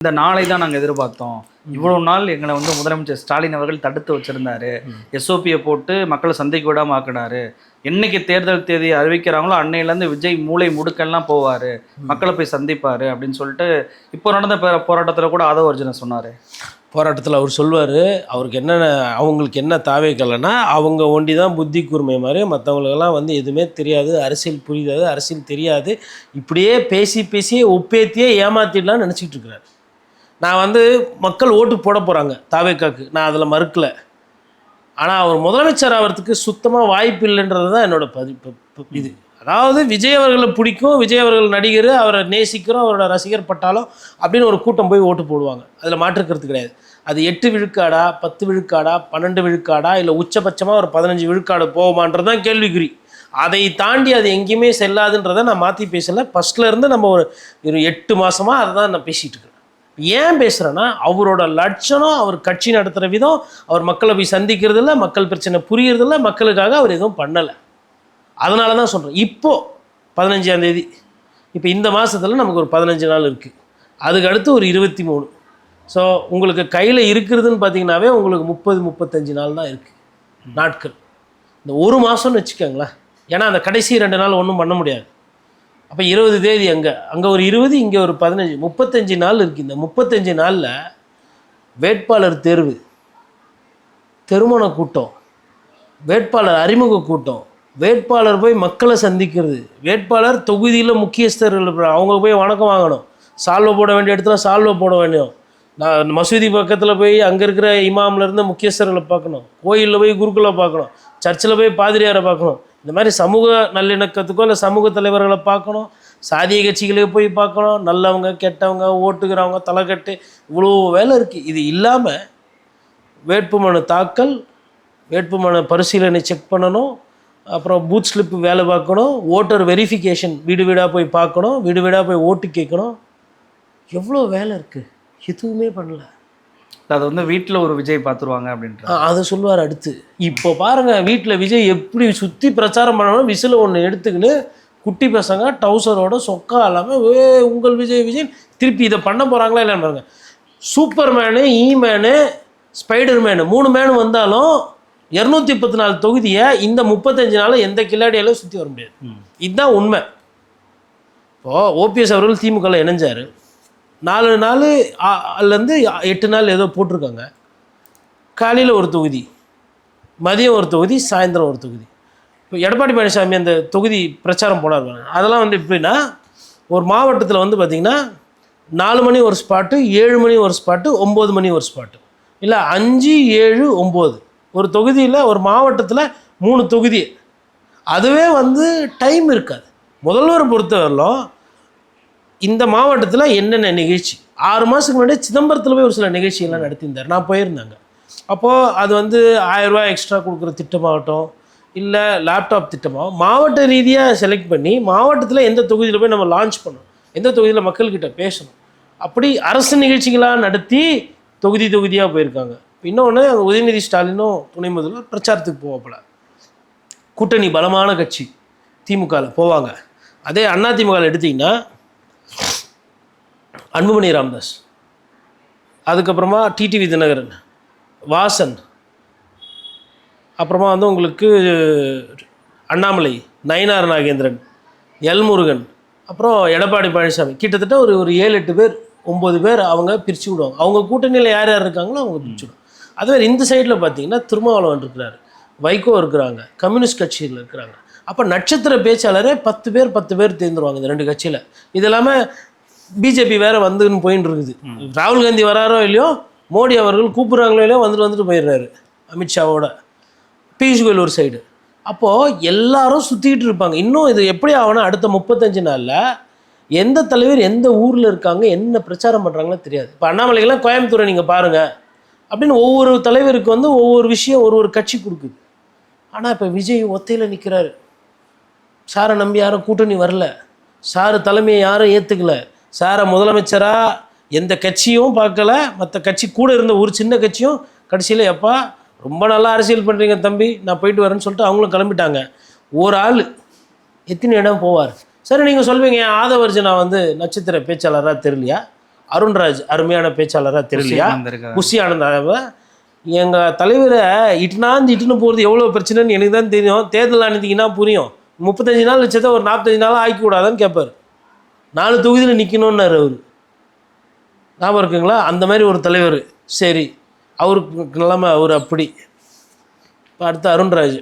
இந்த நாளை தான் நாங்கள் எதிர்பார்த்தோம். இவ்வளவு நாள் எங்களை வந்து முதலமைச்சர் ஸ்டாலின் அவர்கள் தடுத்து வச்சிருந்தாரு. எஸ்ஓபியை போட்டு மக்களை சந்தைக்கு விடாம ஆக்கினாரு. என்னைக்கு தேர்தல் தேதி அறிவிக்கிறாங்களோ அன்னையிலேருந்து விஜய் மூளை முடுக்கெல்லாம் போவார், மக்களை போய் சந்திப்பார் அப்படின்னு சொல்லிட்டு இப்போ நடந்த போராட்டத்தில் கூட ஆதவர்ஜுன சொன்னார். போராட்டத்தில் அவர் சொல்வார், அவருக்கு என்ன அவங்களுக்கு என்ன தாவேக்கலைன்னா அவங்க ஒண்டி தான் புத்தி கூர்மை மாதிரி, மற்றவங்களுக்கெல்லாம் வந்து எதுவுமே தெரியாது, அரசியல் புரியாது, அரசியல் தெரியாது, இப்படியே பேசி பேசியே ஒப்பேத்தியே ஏமாத்திடலாம்னு நினச்சிக்கிட்டு இருக்கிறார். நான் வந்து மக்கள் ஓட்டு போட போகிறாங்க தாவேக்காக்கு, நான் அதில் மறுக்கலை. ஆனால் அவர் முதலமைச்சர் ஆகிறதுக்கு சுத்தமாக வாய்ப்பு இல்லைன்றது தான் என்னோட இது. அதாவது விஜய் அவர்களை பிடிக்கும், விஜய் அவர்கள் நடிகர், அவரை நேசிக்கிறோம், அவரோட ரசிகர் பட்டாலும் அப்படின்னு ஒரு கூட்டம் போய் ஓட்டு போடுவாங்க, அதில் மாற்றுக்கிறது கிடையாது. அது 8 விழுக்காடா 10 விழுக்காடா 12 விழுக்காடா இல்லை உச்சபட்சமாக ஒரு 15 விழுக்காடு போகுமான்றது தான் கேள்விக்குறி. அதை தாண்டி அது எங்கேயுமே செல்லாதுன்றதை நான் மாற்றி பேசலை. ஃபஸ்ட்லேருந்து நம்ம ஒரு 8 மாதமாக அதை தான் நான் பேசிகிட்டு இருக்கிறேன். ஏன் பேசுகிறேன்னா, அவரோட லட்சணம், அவர் கட்சி நடத்துகிற விதம், அவர் மக்களை போய் சந்திக்கிறதில்ல, மக்கள் பிரச்சனை புரியறதில்ல, மக்களுக்காக அவர் எதுவும் பண்ணலை. அதனால தான் சொல்கிறேன். இப்போது 15ஆம் தேதி, இப்போ இந்த மாதத்தில் நமக்கு ஒரு 15 நாள் இருக்குது, அதுக்கு அடுத்து ஒரு 23. ஸோ உங்களுக்கு கையில் இருக்கிறதுன்னு பார்த்தீங்கன்னாவே உங்களுக்கு 30-35 நாள் தான் இருக்குது நாட்கள். இந்த ஒரு மாதம்னு வச்சுக்கோங்களேன். ஏன்னா அந்த கடைசி 2 நாள் ஒன்றும் பண்ண முடியாது. அப்போ 20 தேதி அங்கே ஒரு 20, இங்கே ஒரு 15, 35 நாள் இருக்குது. இந்த 35 நாளில் வேட்பாளர் தேர்வு, திருமண கூட்டம், வேட்பாளர் அறிமுக கூட்டம், வேட்பாளர் போய் மக்களை சந்திக்கிறது, வேட்பாளர் தொகுதியில் முக்கியஸ்தர்கள் அவங்க போய் வணக்கம் வாங்கணும், சால்வை போட வேண்டிய இடத்துல சால்வை போட வேண்டியும், நான் மசூதி பக்கத்தில் போய் அங்கே இருக்கிற இமாம்லேருந்து முக்கியஸ்தர்களை பார்க்கணும், கோயிலில் போய் குருக்களை பார்க்கணும், சர்ச்சில் போய் பாதிரியாரை பார்க்கணும், இந்த மாதிரி சமூக நல்லிணக்கத்துக்கோ இல்லை சமூக தலைவர்களை பார்க்கணும், சாதிய கட்சிகளுக்கு போய் பார்க்கணும், நல்லவங்க கெட்டவங்க ஓட்டுக்கிறவங்க தலைக்கட்டு, இவ்வளோ வேலை இருக்குது. இது இல்லாமல் வேட்புமனு தாக்கல், வேட்புமனு பரிசீலனை செக் பண்ணணும், அப்புறம் பூத் ஸ்லிப்பு வேலை பார்க்கணும், ஓட்டர் வெரிஃபிகேஷன் வீடு வீடாக போய் பார்க்கணும், வீடு வீடாக போய் ஓட்டு கேட்கணும். எவ்வளோ வேலை இருக்குது, எதுவுமே பண்ணல. அது வந்து வீட்டில் ஒரு விஜய் பார்த்துருவாங்க அப்படின்ட்டு அதை சொல்லுவார். அடுத்து இப்போ பாருங்கள், வீட்டில் விஜய் எப்படி சுற்றி பிரச்சாரம் பண்ணணும், விசில் ஒன்று எடுத்துக்கின்னு குட்டி பசங்க டவுசரோட சொக்கா இல்லாமல் உங்கள் விஜய் விஜய் திருப்பி இதை பண்ண போகிறாங்களா இல்லைன்னு பாருங்க. Super menu, menu, spider menu 3 menu வந்தாலும் 214 தொகுதியை இந்த 35 நாளில் எந்த கில்லாடியாலும் சுற்றி வர முடியாது. இதுதான் உண்மை. இப்போது ஓபிஎஸ் அவர்கள் திமுகவில் இணைஞ்சார். 4 நாள் அதுலேருந்து 8 நாள் ஏதோ போட்டிருக்காங்க. காலையில் ஒரு தொகுதி, மதியம் ஒரு தொகுதி, சாயந்தரம் ஒரு தொகுதி. இப்போ எடப்பாடி பழனிசாமி அந்த தொகுதி பிரச்சாரம் போனார். அதெல்லாம் வந்து எப்படின்னா, ஒரு மாவட்டத்தில் வந்து பார்த்திங்கன்னா 4 மணி ஒரு ஸ்பாட்டு, 7 மணி ஒரு ஸ்பாட்டு, 9 மணி ஒரு ஸ்பாட்டு, இல்லை 5, 7, 9 ஒரு தொகுதியில், ஒரு மாவட்டத்தில் 3 தொகுதி. அதுவே வந்து டைம் இருக்காது. முதல்வரை பொறுத்தவரையிலும் இந்த மாவட்டத்தில் என்னென்ன நிகழ்ச்சி 6 மாதத்துக்கு முன்னாடி சிதம்பரத்தில் போய் ஒரு சில நிகழ்ச்சிகள்லாம் நடத்தியிருந்தார். நான் போயிருந்தாங்க. அப்போது அது வந்து 1000 ரூபாய் எக்ஸ்ட்ரா கொடுக்குற திட்டமாகட்டும், இல்லை லேப்டாப் திட்டமாகட்டும், மாவட்ட ரீதியாக செலக்ட் பண்ணி மாவட்டத்தில் எந்த தொகுதியில் போய் நம்ம லான்ச் பண்ணணும், எந்த தொகுதியில் மக்கள்கிட்ட பேசணும், அப்படி அரசு நிகழ்ச்சிகளாக நடத்தி தொகுதியாக போயிருக்காங்க. இன்னொன்று, உதயநிதி ஸ்டாலினும் துணை முதல்வர் பிரச்சாரத்துக்கு போவாப்புல. கூட்டணி பலமான கட்சி திமுகவில் போவாங்க. அதே அண்ணா திமுகவில் எடுத்திங்கன்னா அன்புமணி ராமதாஸ், அதுக்கப்புறமா டிடிவி தினகரன், வாசன், அப்புறமா வந்து உங்களுக்கு அண்ணாமலை, நயினார் நாகேந்திரன், எல்முருகன், அப்புறம் எடப்பாடி பழனிசாமி, கிட்டத்தட்ட ஒரு 7-8 பேர் 9 பேர் அவங்க பிரித்து விடுவாங்க. அவங்க கூட்டணியில் யார் யார் இருக்காங்களோ அவங்க பிரித்து விடுவாங்க. அதுவே இந்த சைடில் பார்த்தீங்கன்னா திருமாவளவன் இருக்கிறார், வைகோ இருக்கிறாங்க, கம்யூனிஸ்ட் கட்சியில் இருக்கிறாங்க. அப்போ நட்சத்திர பேச்சாளரே 10 பேர் தேர்ந்துருவாங்க இந்த 2 கட்சியில். இது இல்லாமல் பிஜேபி வேறு வந்துன்னு போயின்னு இருக்குது. ராகுல் காந்தி வராரோ இல்லையோ, மோடி அவர்கள் கூப்பிட்றாங்களோ இல்லையோ வந்துட்டு போயிடுறாரு அமித்ஷாவோட. பியூஷ் கோயல் ஒரு சைடு. அப்போது எல்லாரும் சுற்றிக்கிட்டு இருப்பாங்க. இன்னும் இது எப்படி ஆகும்னா, அடுத்த 35 நாளில் எந்த தலைவர் எந்த ஊரில் இருக்காங்க, என்ன பிரச்சாரம் பண்ணுறாங்களோ தெரியாது. இப்போ அண்ணாமலைக்கெல்லாம் கோயம்புத்தூரை நீங்கள் பாருங்கள் அப்படின்னு ஒவ்வொரு தலைவருக்கு வந்து ஒவ்வொரு விஷயம் ஒரு கட்சி கொடுக்குது. ஆனால் இப்போ விஜய் ஒத்தையில் நிற்கிறாரு. சாரை நம்பி யாரும் கூட்டணி வரல, சாரு தலைமையை யாரும் ஏற்றுக்கல, சாரை முதலமைச்சராக எந்த கட்சியும் பார்க்கல, மற்ற கட்சி கூட இருந்த ஒரு சின்ன கட்சியும் கடைசியில் எப்பா ரொம்ப நல்லா அரசியல் பண்ணுறீங்க தம்பி, நான் போயிட்டு வரேன்னு சொல்லிட்டு அவங்களும் கிளம்பிட்டாங்க. ஒரு ஆள் எத்தனை இடம் போவார்? சரி, நீங்கள் சொல்வீங்க ஆதவர்ஜுனா வந்து நட்சத்திர பேச்சாளராக தெரியலையா? அருண்ராஜ் அருமையான பேச்சாளராக தெரியலையா, வந்திருக்காரு. புஷி ஆனந்த் எங்கள் தலைவரை இட்டுன்னு போகிறது எவ்வளோ பிரச்சனைன்னு எனக்கு தான் தெரியும். தேர்தல் ஆணையத்துக்குன்னா புரியும். 35 நாள் வச்சதை ஒரு 45 நாளாக ஆக்கி கூடாதான்னு கேட்பார். 4 தொகுதியில் நிற்கணும்னாரு அவர். ஞாபகம் இருக்குங்களா? அந்த மாதிரி ஒரு தலைவர். சரி, அவருக்கு நிலைமை அவர் அப்படி. இப்போ அடுத்து அருண்ராஜ்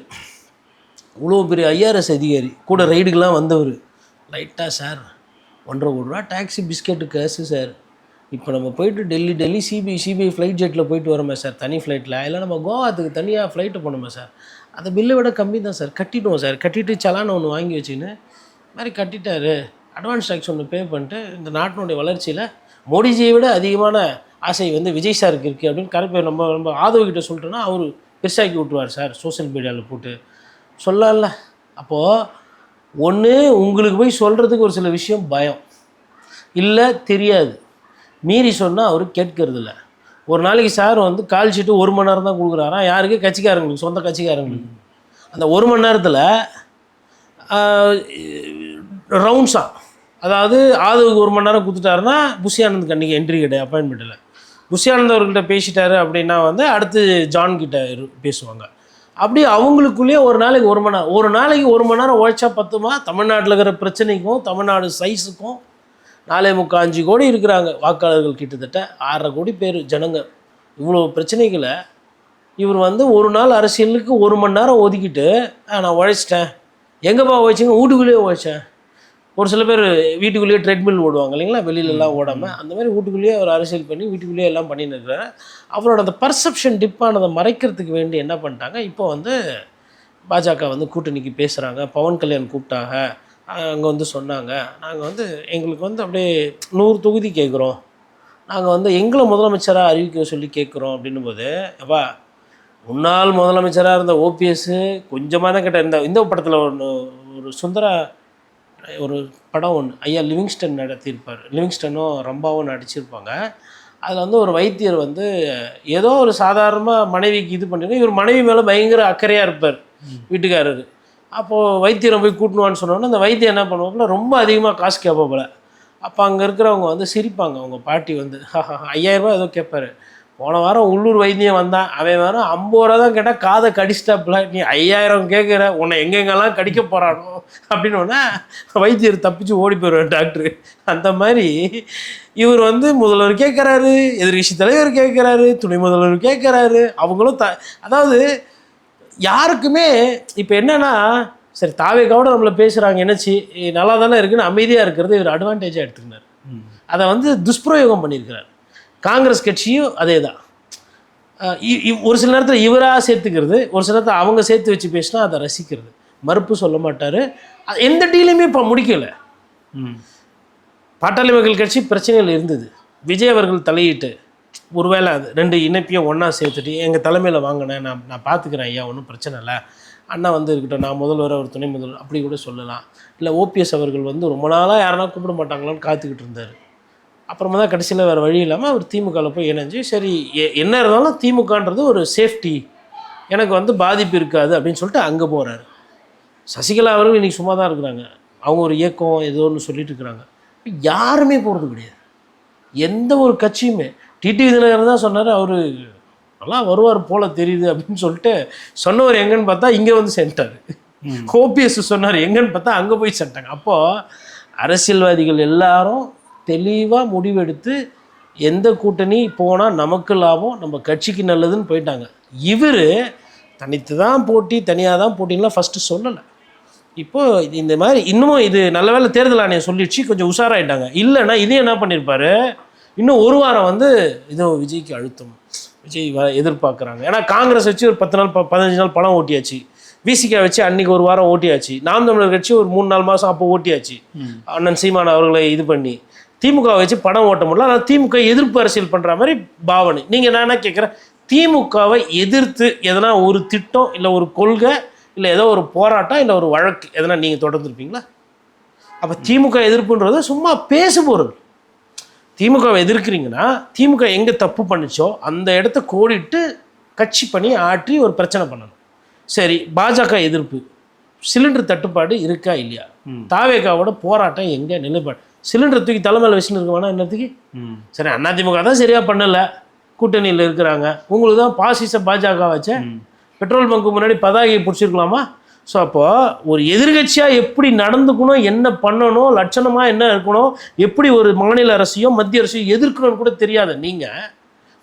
இவ்வளோ பெரிய ஐஆர்எஸ் அதிகாரி கூட ரைடுக்கெலாம் வந்தவர். லைட்டாக சார் 1.5 கோடி ரூபா டாக்ஸி பிஸ்கெட்டு காசு சார். இப்போ நம்ம போயிட்டு டெல்லி சிபிஐ ஃப்ளைட் ஜெட்டில் போயிட்டு வரோமே சார், தனி ஃப்ளைட்டில். இல்லை நம்ம கோவாத்துக்கு தனியாக ஃப்ளைட்டு போனோமே சார், அந்த பில்லை விட கம்மி தான் சார், கட்டிடுவோம் சார். கட்டிட்டு சலான ஒன்று வாங்கி வச்சுன்னு மாதிரி கட்டிட்டாரு. அட்வான்ஸ் டேக்ஸ் ஒன்று பே பண்ணிட்டு இந்த நாட்டினுடைய வளர்ச்சியில் மோடிஜியை விட அதிகமான ஆசை வந்து விஜய் சாருக்கு இருக்குது அப்படின்னு கரெக்டாக நம்ம ஆதவகிட்ட சொல்லிட்டோன்னா அவர் பெருசாக்கி விட்டுருவார் சார் சோஷியல் மீடியாவில் போட்டு சொல்லல. அப்போது ஒன்று உங்களுக்கு போய் சொல்கிறதுக்கு ஒரு சில விஷயம் பயம் இல்லை, தெரியாது, மீறி சொன்னால் அவர் கேட்கறதில்ல. ஒரு நாளைக்கு சார் வந்து கால் ஷீட்டு 1 மணி நேரம் தான் கொடுக்குறாராம். யாருக்கு? கட்சிக்காரங்களுக்கு, சொந்த கட்சிக்காரங்களுக்கு. அந்த 1 மணி நேரத்தில் ரவுண்ட்ஸாக, அதாவது ஆதவுக்கு 1 மணி நேரம் கொடுத்துட்டாருன்னா புஷி ஆனந்த் அன்றைக்கி என்ட்ரி கிடையாது அப்பாயின்மெண்ட்டில். புஷி ஆனந்த் அவர்கிட்ட பேசிட்டாரு அப்படின்னா வந்து அடுத்து ஜான் கிட்ட பேசுவாங்க. அப்படி அவங்களுக்குள்ளேயே ஒரு நாளைக்கு 1 மணி நேரம், ஒரு நாளைக்கு 1 மணி நேரம் உழைச்சா பத்துமா? தமிழ்நாட்டில் இருக்கிற பிரச்சனைக்கும் தமிழ்நாடு சைஸுக்கும் 4.25 கோடி இருக்கிறாங்க வாக்காளர்கள், கிட்டத்தட்ட 6.5 கோடி பேர் ஜனங்க. இவ்வளோ பிரச்சனைகளை இவர் வந்து ஒரு நாள் அரசியலுக்கு 1 மணி நேரம் ஒதுக்கிட்டு நான் உழைச்சிட்டேன். எங்கேப்பா உழைச்சிங்க? வீட்டுக்குள்ளேயே உழைச்சேன். ஒரு சில பேர் வீட்டுக்குள்ளேயே ட்ரெட்மில் ஓடுவாங்க இல்லைங்களா, வெளியிலலாம் ஓடாமல். அந்த மாதிரி வீட்டுக்குள்ளேயே அவர் அரசியல் பண்ணி வீட்டுக்குள்ளேயே எல்லாம் பண்ணின்னு இருக்கிறாரு. அவரோட அந்த பர்செப்ஷன் டிப்பானதை மறைக்கிறதுக்கு வேண்டி என்ன பண்ணிட்டாங்க, இப்போ வந்து பாஜக வந்து கூட்டணிக்கு பேசுகிறாங்க. பவன் கல்யாண் கூப்பிட்டாங்க, அங்கே வந்து சொன்னாங்க, நாங்கள் வந்து எங்களுக்கு வந்து அப்படியே 100 தொகுதி கேட்குறோம், நாங்கள் வந்து எங்களை முதலமைச்சராக அறிவிக்க சொல்லி கேட்குறோம் அப்படின்னும் போது, அப்பா முன்னாள் முதலமைச்சராக இருந்த ஓபிஎஸ் கொஞ்சமாக தான் கேட்டால். இந்த படத்தில் ஒரு சுந்தரா ஒரு படம் ஒன்று ஐயா லிவிங்ஸ்டன் நடத்தியிருப்பார். லிவிங்ஸ்டனும் ரம்பாவும் நடிச்சிருப்பாங்க. அதில் வந்து ஒரு வைத்தியர் வந்து ஏதோ ஒரு சாதாரணமாக மனைவிக்கு இது பண்ணிட்டு இவர் மனைவி மேலே பயங்கர அக்கறையாக இருப்பார் வீட்டுக்காரர். அப்போது வைத்தியரை போய் கூட்டணுவான்னு சொன்னோன்னா அந்த வைத்தியம் என்ன பண்ணுவாப்புல, ரொம்ப அதிகமாக காசு கேட்பாப்புல. அப்போ அங்கே இருக்கிறவங்க வந்து சிரிப்பாங்க. அவங்க பாட்டி வந்து 5000 ரூபா ஏதோ கேட்பாரு. போன வாரம் உள்ளூர் வைத்தியம் வந்தான், அவன் வேறு 50 ரூபா தான் கேட்டால் காதை கடிச்சிட்டாப்புல. நீ 5000 கேட்குற, உன்னை எங்கெங்கெல்லாம் கடிக்க போகிறானோ அப்படின்னோடனே வைத்தியர் தப்பிச்சு ஓடி போயிடுவார் டாக்டரு. அந்த மாதிரி இவர் வந்து முதல்வர் கேட்குறாரு, எதிர்கட்சி தலைவர் கேட்குறாரு, துணை முதல்வர் கேட்குறாரு. அவங்களும் அதாவது யாருக்குமே இப்போ என்னென்னா, சரி தாவேக்காவோட நம்மளை பேசுகிறாங்க என்னச்சு நல்லா தானே இருக்குன்னு அமைதியாக இருக்கிறது இவர் அட்வான்டேஜாக எடுத்துக்கினார். அதை வந்து துஷ்பிரயோகம் பண்ணியிருக்கிறார். காங்கிரஸ் கட்சியும் அதே தான். ஒரு சில நேரத்தில் இவராக சேர்த்துக்கிறது, ஒரு சில நேரத்தில் அவங்க சேர்த்து வச்சு பேசினா அதை ரசிக்கிறது, மறுப்பு சொல்ல மாட்டார். எந்த டீலையுமே இப்போ முடிக்கலை. பாட்டாளி மக்கள் கட்சி பிரச்சனைகள் இருந்தது, விஜய் அவர்கள் தலையிட்டு ஒருவேளை அது 2 இணைப்பையும் ஒன்றா சேர்த்துட்டு எங்கள் தலைமையில் வாங்கினேன், நான் பார்த்துக்கிறேன் ஐயா, ஒன்றும் பிரச்சனை இல்லை, அண்ணா வந்து இருக்கட்டும், நான் முதல்வர் அவர் துணை முதல்வர் அப்படி கூட சொல்லலாம். இல்லை ஓபிஎஸ் அவர்கள் வந்து ரொம்ப நாளாக யாருன்னா கூப்பிட மாட்டாங்களான்னு காத்துக்கிட்டு இருந்தார். அப்புறமா தான் கடைசியில் வேறு வழி இல்லாமல் அவர் திமுகவில் போய் இணைஞ்சு, சரி என்ன இருந்தாலும் திமுகன்றது ஒரு சேஃப்டி, எனக்கு வந்து பாதிப்பு இருக்காது அப்படின்னு சொல்லிட்டு அங்கே போகிறாரு. சசிகலா அவர்கள் இன்றைக்கி சும்மா தான் இருக்கிறாங்க. அவங்க ஒரு இயக்கம் ஏதோ ஒன்று சொல்லிட்டு இருக்கிறாங்க. யாருமே போகிறது கிடையாது, எந்த ஒரு கட்சியுமே. டிடிவி தினகரன் தான் சொன்னார், அவர் நல்லா வருவார் போல் தெரியுது அப்படின்னு சொல்லிட்டு சொன்னவர் எங்கன்னு பார்த்தா இங்கே வந்து சென்ட்டார். ஓபிஎஸ் சொன்னார் எங்கன்னு பார்த்தா அங்கே போய் சென்ட்டாங்க. அப்போது அரசியல்வாதிகள் எல்லாரும் தெளிவாக முடிவெடுத்து எந்த கூட்டணி போனால் நமக்கு லாபம், நம்ம கட்சிக்கு நல்லதுன்னு போயிட்டாங்க. இவர் தனித்து தான் போட்டி, தனியாக தான் போட்டின்லாம் ஃபஸ்ட்டு சொல்லலை. இப்போது இந்த மாதிரி இன்னமும் இது நல்ல வேளை தேர்தல் ஆணையம் சொல்லிடுச்சு, கொஞ்சம் உஷாராயிட்டாங்க. இல்லைன்னா இதே என்ன பண்ணியிருப்பார், இன்னும் 1 வாரம் வந்து இதோ விஜய்க்கு அழுத்தம், விஜய் எதிர்பார்க்குறாங்க. ஏன்னா காங்கிரஸ் வச்சு ஒரு 10 நாள் 15 நாள் பணம் ஓட்டியாச்சு, விசிகா வச்சு அன்றைக்கி 1 வாரம் ஓட்டியாச்சு, நாம் தமிழர் கட்சி ஒரு 3-4 மாதம் அப்போ ஓட்டியாச்சு, அண்ணன் சீமான் அவர்களை இது பண்ணி. திமுக வச்சு படம் ஓட்ட முடியல, ஆனால் திமுக எதிர்ப்பு அரசியல் பண்ணுற மாதிரி பாவனை. நீங்கள் நான் என்ன கேட்குறேன், திமுகவை எதிர்த்து எதனா ஒரு திட்டம் இல்லை ஒரு கொள்கை இல்லை ஏதோ ஒரு போராட்டம் இல்லை ஒரு வழக்கு எதனா நீங்கள் தொடர்ந்துருப்பீங்களா? அப்போ திமுக எதிர்ப்புன்றது சும்மா பேசு பொருள். திமுகவை எதிர்க்கிறீங்கன்னா திமுக எங்கே தப்பு பண்ணிச்சோ அந்த இடத்த கோடிட்டு கட்சி பண்ணி ஆற்றி ஒரு பிரச்சனை பண்ணணும். சரி, பாஜக எதிர்ப்பு, சிலிண்டர் தட்டுப்பாடு இருக்கா இல்லையா, தாவேகாவோட போராட்டம் எங்கே நிலைப்பாடு, சிலிண்டரை தூக்கி தலைமையில் வச்சுன்னு இருக்குவானா என்னத்துக்கு? சரி, அதிமுக தான் சரியாக பண்ணலை, கூட்டணியில் இருக்கிறாங்க. உங்களுக்கு தான் பாசிச பாஜக வச்ச பெட்ரோல் பங்க்கு முன்னாடி பதாகையை பிடிச்சிருக்கலாமா? ஸோ அப்போது ஒரு எதிர்கட்சியாக எப்படி நடந்துக்கணும், என்ன பண்ணணும், லட்சணமாக என்ன இருக்கணும், எப்படி ஒரு மாநில அரசையும் மத்திய அரசையும் எதிர்க்கணும்னு கூட தெரியாத நீங்கள்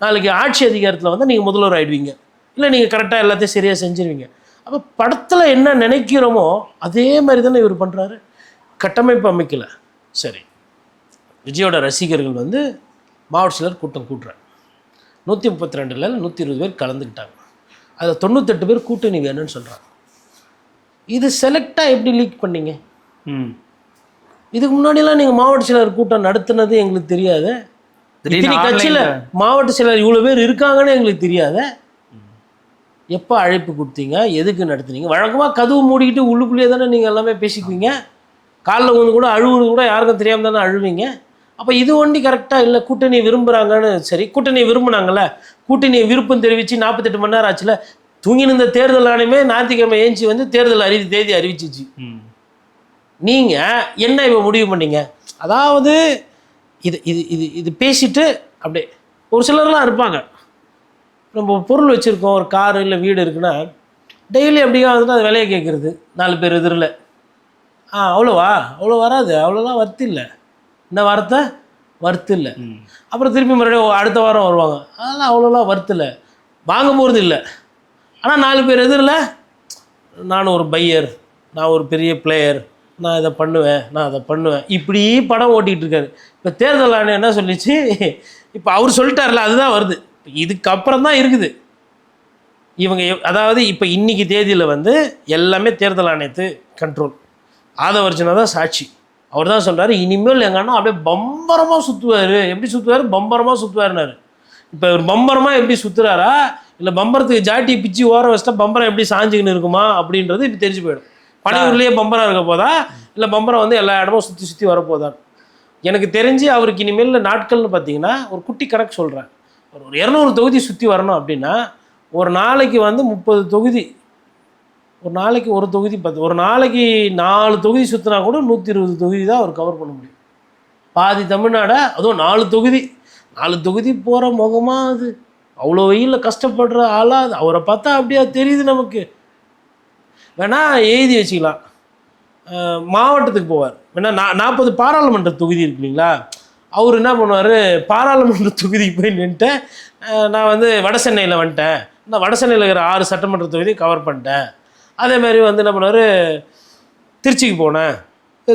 நாளைக்கு ஆட்சி அதிகாரத்தில் வந்து நீங்கள் முதல்வர் ஆகிடுவீங்க, இல்லை நீங்கள் கரெக்டாக எல்லாத்தையும் சரியாக செஞ்சுருவீங்க. அப்போ படத்தில் என்ன நினைக்கிறோமோ அதே மாதிரி தானே இவர் பண்ணுறாரு. கட்டமைப்பு அமைக்கலை. சரி, விஜயோட ரசிகர்கள் வந்து மாவட்ட செயலர் கூட்டம் கூட்டுறாங்க. 132 120 பேர் கலந்துக்கிட்டாங்க. அதில் 98 பேர் கூட்டணி வேணும்னு சொல்கிறாங்க. இது செலக்டாக எப்படி லீக் பண்ணீங்க? இதுக்கு முன்னாடிலாம் நீங்கள் மாவட்ட செயலர் கூட்டம் நடத்துனது எங்களுக்கு தெரியாது. இத்தனை கட்சியில் மாவட்ட செயலர் இவ்வளோ பேர் இருக்காங்கன்னு எங்களுக்கு தெரியாத. எப்போ அழைப்பு கொடுத்தீங்க, எதுக்கு நடத்துனீங்க? வழக்கமாக கதவு மூடிக்கிட்டு உள்ளுக்குள்ளேயே தானே நீங்கள் எல்லாமே பேசிக்குவீங்க. காலில் வந்து கூட அழுவுறது கூட யாருக்கும் தெரியாமல் தானே அழுவீங்க. அப்போ இது ஒண்டி கரெக்டாக இல்லை. கூட்டணியை விரும்புகிறாங்கன்னு சரி, கூட்டணியை விரும்புனாங்கல்ல, கூட்டணியை விருப்பம் தெரிவித்து 48 மணி நேரம் ஆச்சுல. தூங்கின இந்த தேர்தல் ஆணையமே ஞாயிற்றுக்கிழமை ஏஞ்சி வந்து தேர்தல் தேதி அறிவிச்சிச்சு. நீங்கள் என்ன இப்போ முடிவு பண்ணீங்க? அதாவது இது இது இது இது பேசிட்டு அப்படியே ஒரு சிலர்லாம் இருப்பாங்க. நம்ம பொருள் வச்சுருக்கோம், ஒரு காரு இல்லை வீடு இருக்குன்னா டெய்லி அப்படியே வந்துட்டு அது விலையை கேட்குறது 4 பேர் எதிரில். அவ்வளோவா? அவ்வளோ வராது, அவ்வளோலாம் வர்த்து இல்லை. இந்த வாரத்தை வர்த்து இல்லை. அப்புறம் திருப்பி மறுபடியும் அடுத்த வாரம் வருவாங்க, அதெல்லாம் அவ்வளோலாம் வர்த்து இல்லை, வாங்க போகிறது இல்லை. ஆனால் 4 பேர் எதிரில் நான் ஒரு பையர், நான் ஒரு பெரிய பிளேயர், நான் இதை பண்ணுவேன், நான் அதை பண்ணுவேன், இப்படி படம் ஓட்டிகிட்டு இருக்காரு. இப்போ தேர்தல் ஆணையம் என்ன சொல்லிச்சு? இப்போ அவர் சொல்லிட்டார்ல, அதுதான் வருது. இதுக்கப்புறம் தான் இருக்குது இவங்க. அதாவது இப்போ இன்றைக்கி தேதியில் வந்து எல்லாமே தேர்தல் ஆணையத்து கண்ட்ரோல். ஆதவர்ஜனா தான் சாட்சி. அவர் தான் சொல்கிறார், இனிமேல் எங்கள் அண்ணா அப்படியே பம்பரமாக சுற்றுவார். எப்படி சுற்றுவார்? பம்பரமாக சுற்றுவாருனாரு. இப்போ இவர் பம்பரமாக எப்படி சுற்றுறாரா, இல்லை பம்பரத்துக்கு ஜாட்டி பிச்சு ஓரம் வச்சிட்டா பம்பரம் எப்படி சாஞ்சிக்கின்னு இருக்குமா அப்படின்றது இப்போ தெரிஞ்சு போயிடும். பனையூர்லேயே பம்பரம் இருக்க போதா, இல்லை பம்பரம் வந்து எல்லா இடமும் சுற்றி சுற்றி வரப்போதா? எனக்கு தெரிஞ்சு அவருக்கு இனிமேல் நாட்கள்னு பார்த்தீங்கன்னா ஒரு குட்டி கணக்கு சொல்கிறேன். ஒரு 200 தொகுதி சுற்றி வரணும் அப்படின்னா ஒரு நாளைக்கு வந்து 30 தொகுதி, ஒரு நாளைக்கு ஒரு தொகுதி 10, ஒரு நாளைக்கு 4 தொகுதி சுற்றினா கூட 120 தொகுதி தான் அவர் கவர் பண்ண முடியும். பாதி தமிழ்நாடை, அதுவும் 4 தொகுதி போகிற முகமாக அது. அவ்வளோ வெயிலில் கஷ்டப்படுற ஆளாக அது. அவரை பார்த்தா அப்படியா தெரியுது நமக்கு. வேணால் எழுதி வச்சுக்கலாம். மாவட்டத்துக்கு போவார். வேணா 40 பாராளுமன்ற தொகுதி இருக்கு இல்லைங்களா, அவர் என்ன பண்ணுவார், பாராளுமன்ற தொகுதிக்கு போய் நின்றுட்டு நான் வந்து வட சென்னையில் வந்துட்டேன், நான் வட சென்னையில் இருக்கிற 6 சட்டமன்ற தொகுதி கவர் பண்ணிட்டேன். அதேமாதிரி வந்து என்ன பண்ணுவார், திருச்சிக்கு போனேன்,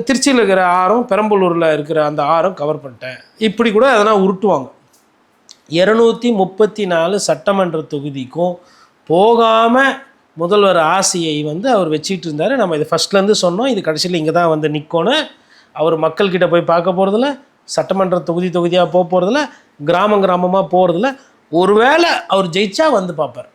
திருச்சியில் இருக்கிற 6ம் பெரம்பலூரில் இருக்கிற அந்த 6ம் கவர் பண்ணிட்டேன், இப்படி கூட அதெல்லாம் உருட்டுவாங்க. 234 சட்டமன்ற தொகுதிக்கும் போகாமல் முதல்வர் ஆசையை வந்து அவர் வச்சுட்டு இருந்தார். நம்ம இது ஃபஸ்ட்லேருந்து சொன்னோம், இது கடைசியில் இங்கே தான் வந்து நிற்கணும். அவர் மக்கள்கிட்ட போய் பார்க்க போகிறதில்ல, சட்டமன்ற தொகுதியாக போக போகிறதில்ல, கிராமமாக போகிறதில்ல. ஒருவேளை அவர் ஜெயிச்சா வந்து பார்ப்பார்.